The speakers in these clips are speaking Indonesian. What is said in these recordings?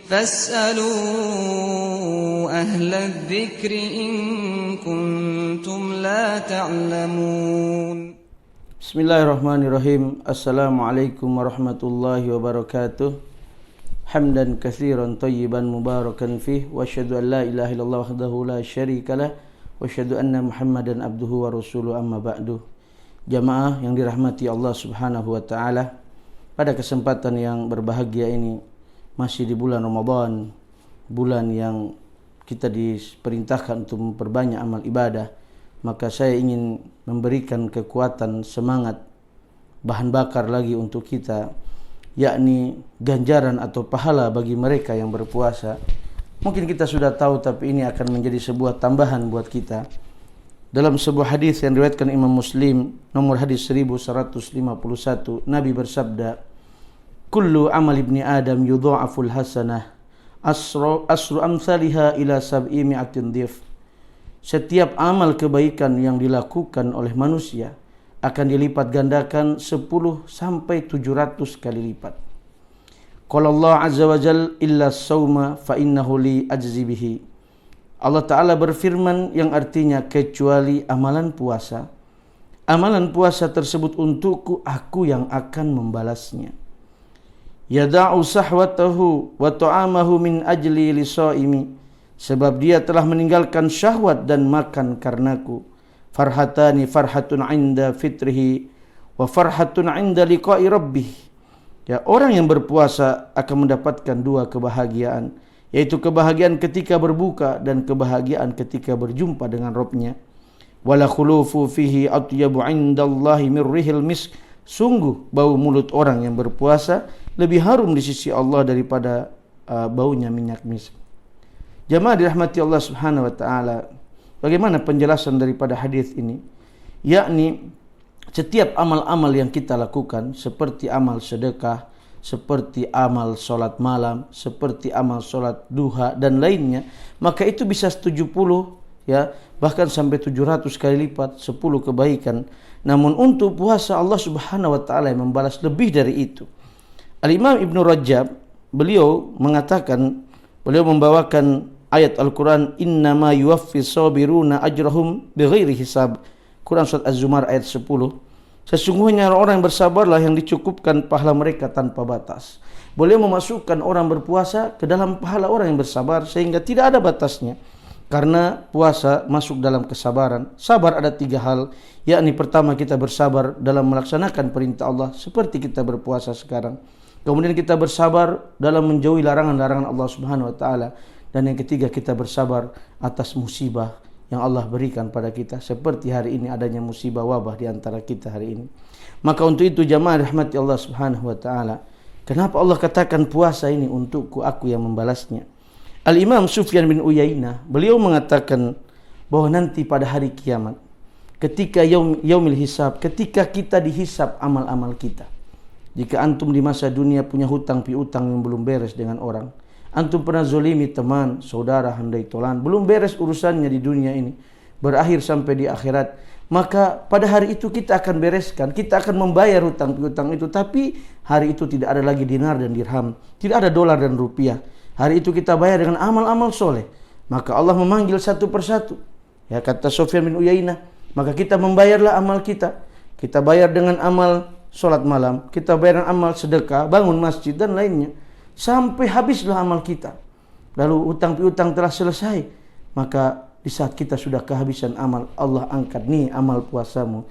فاسألوا أهل الذكر إن كنتم لا تعلمون. بسم الله الرحمن الرحيم. السلام عليكم ورحمة الله وبركاته. حمدا كثيرا طيبا مباركا فيه وأشهد أن لا إله إلا الله وحده لا شريك له وأشهد أن محمدا عبده ورسوله أما بعد. Jamaah yang dirahmati Allah Subhanahu wa taala, pada kesempatan yang berbahagia ini masih di bulan Ramadan, bulan yang kita diperintahkan untuk memperbanyak amal ibadah, maka saya ingin memberikan kekuatan, semangat, bahan bakar lagi untuk kita, yakni ganjaran atau pahala bagi mereka yang berpuasa. Mungkin kita sudah tahu, tapi ini akan menjadi sebuah tambahan buat kita. Dalam sebuah hadis yang diriwayatkan Imam Muslim, nomor hadis 1151, Nabi bersabda, "Kullu amal ibni Adam yudha'aful hasanah asru amsalha ila sab'i mi'atin dhif." Setiap amal kebaikan yang dilakukan oleh manusia akan dilipat gandakan 10 sampai 700 kali lipat. Qala Allah azza wa jalla illa as-sawma fa innahu li ajzi bihi. Allah Ta'ala berfirman yang artinya kecuali amalan puasa. Amalan puasa tersebut untukku, aku yang akan membalasnya. Yada'u sahwatahu wa ta'amahu min ajli lisaimi. Sebab dia telah meninggalkan syahwat dan makan karenaku. Farhatani farhatun inda fitrihi wa farhatun inda liqa'i rabbih. Ya, orang yang berpuasa akan mendapatkan dua kebahagiaan, yaitu kebahagiaan ketika berbuka dan kebahagiaan ketika berjumpa dengan Rabb-Nya. Wala khulufu fihi atyabu indallahi min rihil misk. Sungguh bau mulut orang yang berpuasa lebih harum di sisi Allah daripada baunya minyak misk. Jamaah dirahmati Allah Subhanahu wa taala, bagaimana penjelasan daripada hadis ini? Yakni setiap amal-amal yang kita lakukan, seperti amal sedekah, seperti amal solat malam, seperti amal solat duha dan lainnya, maka itu bisa 70, ya, bahkan sampai 700 kali lipat, 10 kebaikan. Namun untuk puasa Allah Subhanahu wa taala yang membalas lebih dari itu. Al-Imam Ibnu Rajab, beliau mengatakan, beliau membawakan ayat Al-Quran, innama yuwaffis sabiruna ajrahum bighairi hisab. Quran surat Az-Zumar ayat 10. Sesungguhnya orang yang bersabarlah yang dicukupkan pahala mereka tanpa batas. Boleh memasukkan orang berpuasa ke dalam pahala orang yang bersabar sehingga tidak ada batasnya. Karena puasa masuk dalam kesabaran. Sabar ada 3 hal, yakni pertama kita bersabar dalam melaksanakan perintah Allah seperti kita berpuasa sekarang. Kemudian kita bersabar dalam menjauhi larangan-larangan Allah Subhanahu wa taala, dan yang ketiga kita bersabar atas musibah yang Allah berikan pada kita, seperti hari ini adanya musibah wabah di antara kita hari ini. Maka untuk itu jamaah rahmati Allah Subhanahu wa taala, kenapa Allah katakan puasa ini untukku, aku yang membalasnya? Al-Imam Sufyan bin Uyainah, beliau mengatakan bahwa nanti pada hari kiamat, ketika yaumil hisab, ketika kita dihisab amal-amal kita. Jika antum di masa dunia punya hutang piutang yang belum beres dengan orang, antum pernah zolimi teman, saudara, handai tolan, belum beres urusannya di dunia ini, berakhir sampai di akhirat, maka pada hari itu kita akan bereskan, kita akan membayar hutang piutang itu. Tapi hari itu tidak ada lagi dinar dan dirham, tidak ada dolar dan rupiah. Hari itu kita bayar dengan amal-amal soleh. Maka Allah memanggil satu persatu. Ya, kata Sufyan bin Uyainah, maka kita membayarlah amal kita. Kita bayar dengan amal solat malam, kita bayar dengan amal sedekah, bangun masjid dan lainnya, sampai habislah amal kita. Lalu hutang piutang telah selesai, maka di saat kita sudah kehabisan amal, Allah angkat, nih amal puasamu.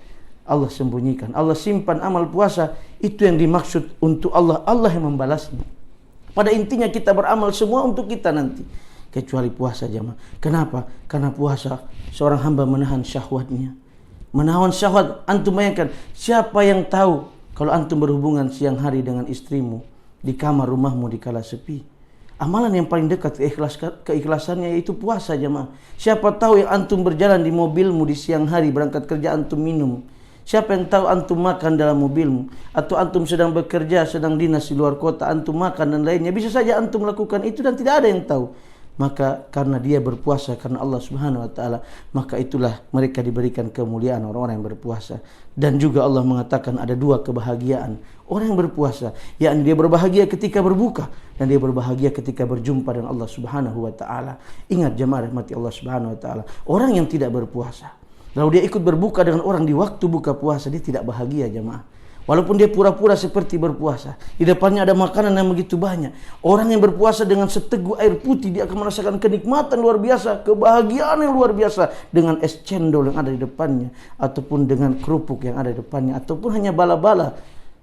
Allah sembunyikan, Allah simpan amal puasa. Itu yang dimaksud untuk Allah, Allah yang membalasnya. Pada intinya kita beramal semua untuk kita nanti, kecuali puasa jamaah. Kenapa? Karena puasa seorang hamba menahan syahwatnya. Menahan syahwat. Antum bayangkan, siapa yang tahu kalau antum berhubungan siang hari dengan istrimu di kamar rumahmu di kala sepi? Amalan yang paling dekat keikhlasannya yaitu puasa jemaah. Siapa tahu yang antum berjalan di mobilmu di siang hari berangkat kerja antum minum? Siapa yang tahu antum makan dalam mobilmu? Atau antum sedang bekerja, sedang dinas di luar kota, antum makan dan lainnya. Bisa saja antum lakukan itu dan tidak ada yang tahu. maka karena dia berpuasa karena Allah Subhanahu wa taala, maka itulah mereka diberikan kemuliaan orang-orang yang berpuasa. Dan juga Allah mengatakan ada dua kebahagiaan orang yang berpuasa, yakni dia berbahagia ketika berbuka dan dia berbahagia ketika berjumpa dengan Allah Subhanahu wa taala. Ingat jemaah rahmati Allah Subhanahu wa taala, orang yang tidak berpuasa lalu dia ikut berbuka dengan orang di waktu buka puasa, dia tidak bahagia jemaah. Walaupun dia pura-pura seperti berpuasa, di depannya ada makanan yang begitu banyak. Orang yang berpuasa dengan seteguk air putih, dia akan merasakan kenikmatan luar biasa, kebahagiaan yang luar biasa dengan es cendol yang ada di depannya, ataupun dengan kerupuk yang ada di depannya, ataupun hanya bala-bala.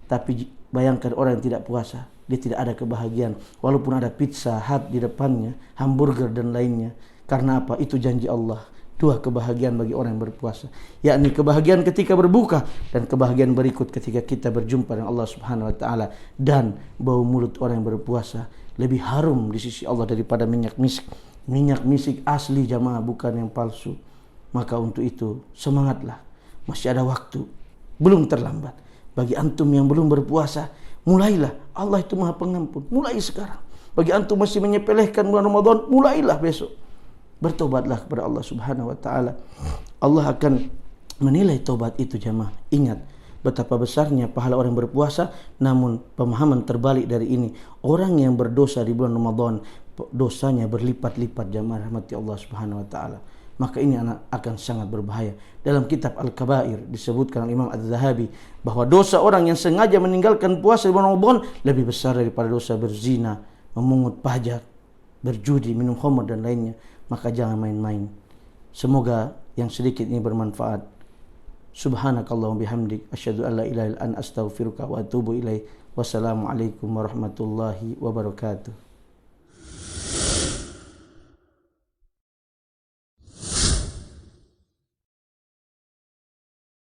Tapi bayangkan orang yang tidak puasa, dia tidak ada kebahagiaan. Walaupun ada pizza hut di depannya, hamburger dan lainnya. Karena apa? Itu janji Allah. Dua kebahagiaan bagi orang yang berpuasa, yakni kebahagiaan ketika berbuka dan kebahagiaan berikut ketika kita berjumpa dengan Allah Subhanahu wa taala. Dan bau mulut orang yang berpuasa lebih harum di sisi Allah daripada minyak misik. Minyak misik asli jamaah, bukan yang palsu. Maka untuk itu semangatlah, masih ada waktu, belum terlambat. Bagi antum yang belum berpuasa, mulailah. Allah itu Maha Pengampun, mulai sekarang. Bagi antum masih menyepelekan bulan Ramadan, mulailah besok. Bertobatlah kepada Allah Subhanahu wa taala. Allah akan menilai tobat itu jamaah. Ingat betapa besarnya pahala orang yang berpuasa, namun pemahaman terbalik dari ini. Orang yang berdosa di bulan Ramadan, dosanya berlipat-lipat jamaah rahmati Allah Subhanahu wa taala. Maka ini akan sangat berbahaya. Dalam kitab Al-Kabair disebutkan oleh Imam Az-Zahabi bahwa dosa orang yang sengaja meninggalkan puasa di bulan Ramadan lebih besar daripada dosa berzina, memungut pajak, berjudi, minum khamr dan lainnya. Maka jangan main-main. Semoga yang sedikit ini bermanfaat. Subhanakallahumma bihamdik, asyhadu an la ilaha illa anta, astaghfiruka wa atubu ilaik. Wassalamualaikum warahmatullahi wabarakatuh.